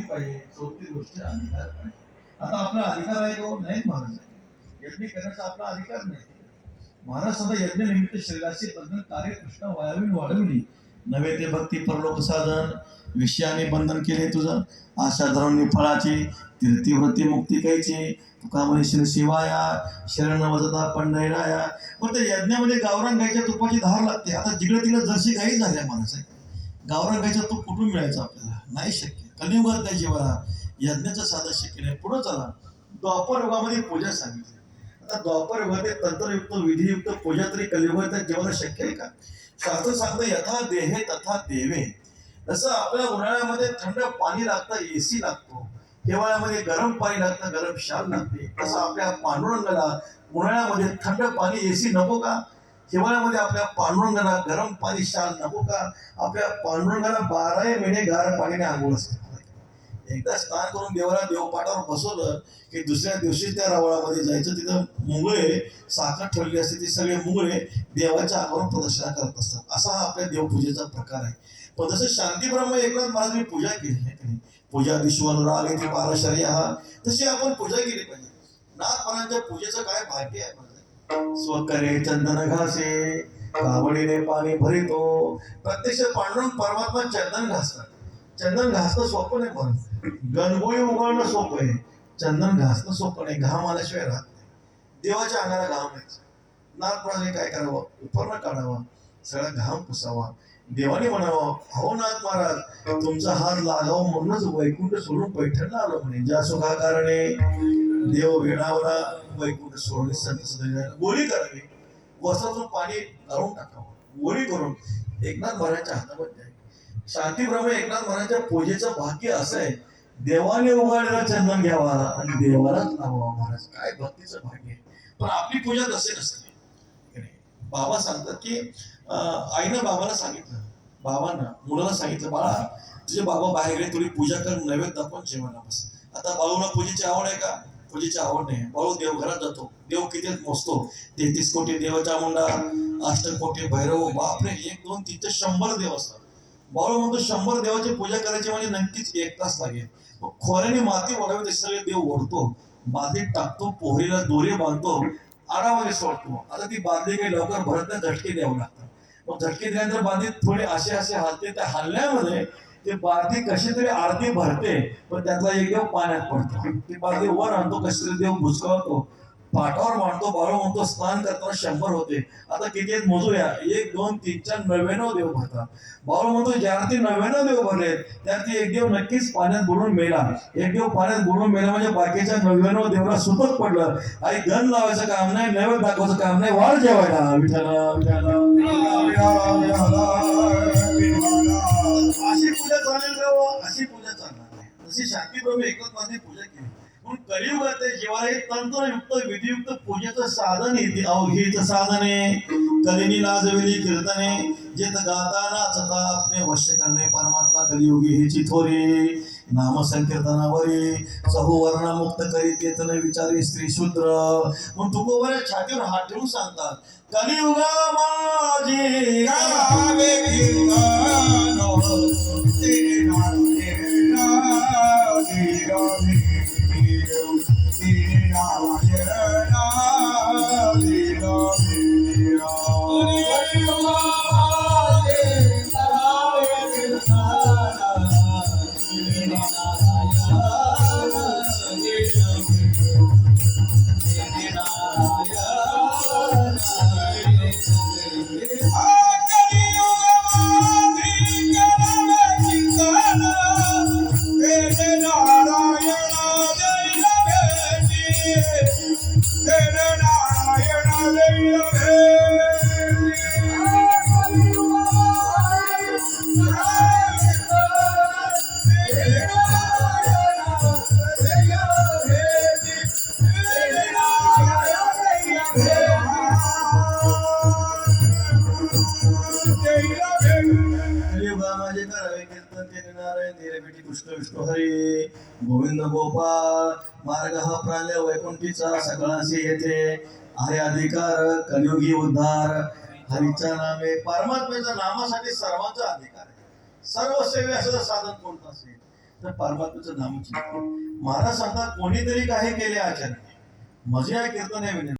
पाहिजे, चौथी गोष्ट अधिकार पाहिजे. आता आपला अधिकार आहे तो नाही महाराज, यज्ञ करण्याचा आपला अधिकार नाही. महाराज सदा यज्ञ निमित्त शरीराची बंधन कार्य कृष्ण वाढविली नव्हे ते भक्ती परलोक साधन. विषयाने बंधन केले तुझं, आशा धरून फळाची तीर्थीव्रती मुक्ती कायची. तुका म्हणे शिवाया शरण वजता पंढरीराया. पण त्या यज्ञामध्ये गावरान गायच्या तुपाची धार लागते. आता जिकडे तिकडे जर्सी गाई झाल्या महाराज, गावरान गायचा तूप कुठून मिळायचा आपल्याला, नाही शक्य. कलियुगात त्या जीवाला यज्ञाचं साधन शक्य नाही. पुढे चला, द्वापर युगामध्ये पूजा सांगितली. आता द्वापर युगामध्ये तंत्रयुक्त विधियुक्त पूजा तरी कलियुगात त्या जीवाला शक्य आहे का? शास्त्र सांगतं यथा देहे तथा देवे. जसं आपल्या उन्हाळ्यामध्ये थंड पाणी लागतं, एसी लागतो, हिवाळ्यामध्ये गरम पाणी लागतं, गरम शाल लागते, तसं आपल्या पांडुरंगाला उन्हाळ्यामध्ये थंड पाणी एसी नको का? हिवाळ्यामध्ये आपल्या पांडुरंगाला गरम पाणी शाल नको का? आपल्या पांडुरंगाला 12 महिने गार पाण्याने आंघोळ असते. एकदा स्नान करून देवाला देवपाठावर बसवलं की दुसऱ्या दिवशी त्या रवळामध्ये जायचं. तिथं मुंगळे साखर ठेवली असते, ती सगळे मुंगळे देवाच्या अंगावर प्रदर्शना करत असतात. असा हा आपल्या देवपूजेचा प्रकार आहे. पण जसं शांती ब्रह्म एकनाथ महाराजांनी पूजा केली आहे, पूजा विश्वानुराग येथे पारशर्य हा, तशी आपण पूजा केली पाहिजे. नाथ महाराजांच्या पूजेचं काय भाग्य आहे महाराज. स्वकरे चंदन घासे कावडीने पाणी भरितो. प्रत्यक्ष पांडुरंग परमात्मा चंदन घासतात. चंदन घासणं सोपं नाही म्हणून, गणगोळी उगवणं सोपं आहे, चंदन घासणं सोपं नाही. घाम आल्याशिवाय राहत नाही. देवाच्या अंगाला घाम यायचं. नाथ महाराजांनी काय करावं, उपरणं काढावा, सगळा घाम पुसावा. देवाने म्हणावं, हो नाथ महाराज तुमचा हात लागावं म्हणूनच वैकुंठ सोडून पैठणला आलो म्हणे. ज्या सुखा कारणे देव वेडावला वैकुंठ सोडून संत सदैव. गोळी करावी, वस्त्रातून पाणी गाळून टाकावं, गोळी करून एकनाथ महाराजांच्या हातामध्ये आहे. शांती ब्रह्म एकनाथ महाराजांच्या पूजेचं भाग्य असं आहे, देवाने उघडलेला चंदन घ्यावा आणि देवालाच लावावा. महाराज काय भक्तीचं भाग्य आहे. पण आपली पूजा तसे नसते. बाबा सांगतात की आईनं बाबाला सांगितलं, बाबांना मुलाला सांगितलं, बाळा तुझे बाबा बाहेर गेले, थोडी पूजा कर, नैवेद्य दाखवून जेवणा बस. आता बाळूला पूजेची आवड आहे का? पूजेची आवड नाही. बाळू देवघरात जातो, देव किती मोजतो, 33 कोटी देवाचा मुंडा, 8 कोटी भैरव, बापरे 1 2 3 ते 100 देव असतात. बाळू म्हणतो 100 देवाची पूजा करायची म्हणजे नक्कीच 1 तास लागेल. खोऱ्याने माती ओढावी ते सगळे देव ओढतो, बादलीत टाकतो, पोहरीला दोरे बांधतो, आरामाने सोडतो. आता ती बादली काही लवकर भरत नाही, झटके द्यावं लागतात. मग झटके दिल्यानंतर बादलीत थोडे असे हलते. त्या हल्ल्यामध्ये ते बादली कशी तरी अर्धी भरते, पण त्यातला एक देव पाण्यात पडतो. ती बादली वर आणतो, कशी तरी देव बुचकावतो, पाठावर मांडतो. बाळू म्हणतो स्नान करताना 100 होते, आता किती आहेत मोजूया. 1 2 3 4 99 देव भरतात. बाळू म्हणतो ज्या अर्थी 99 देव भरलेत त्यात एक देव नक्कीच पाण्यात बुडून मेला. एक देव पाण्यात बुडून मेला म्हणजे बाकीच्या 99 देवाला सुतक पडलं. आणि गण लावायचं काम नाही, नैवेद्य दाखवायचं काम नाही, वाढ जेवायला विठाला अशी पूजा चालेल का? अशी पूजा चालणार नाही. तशी शांती ब्रह्म एकनाथ महाराजांनी पूजा केली. म्हणून कलियुगात जीवाला एक तंत्रयुक्त विधियुक्त पूजेचं साधन येते. अवघीच साधने कलिनी लाजविली कीर्तने, जेत गाता नाचता आपले वश्य करणे परमात्मा कलियुगी हेची थोरी. नाम संकीर्तनावरी चहुवर्ण मुक्त करीत केतन विचारी स्त्री शूद्र. म्हणून तुकोबऱ्या छातीवर हात ठेवून सांगतात, कलियुगा माझी गावे कीर्तन तेरे नाम कृष्ण विष्णू हरी गोविंद गोपाळ. मार्ग हा प्राण्य वैकुंठीचा सगळ्यांशी येते. हरे अधिकार कलियुगी उद्धार. हरीच्या नामे परमात्म्याच्या नामासाठी सर्वांचा अधिकार आहे. सर्व सेवे असं साधन कोणतं असेल तर परमात्म्याचं नामचिंतन. महाराज सांगतात कोणीतरी काही केले आचरणे, मजे कीर्तने विनंती.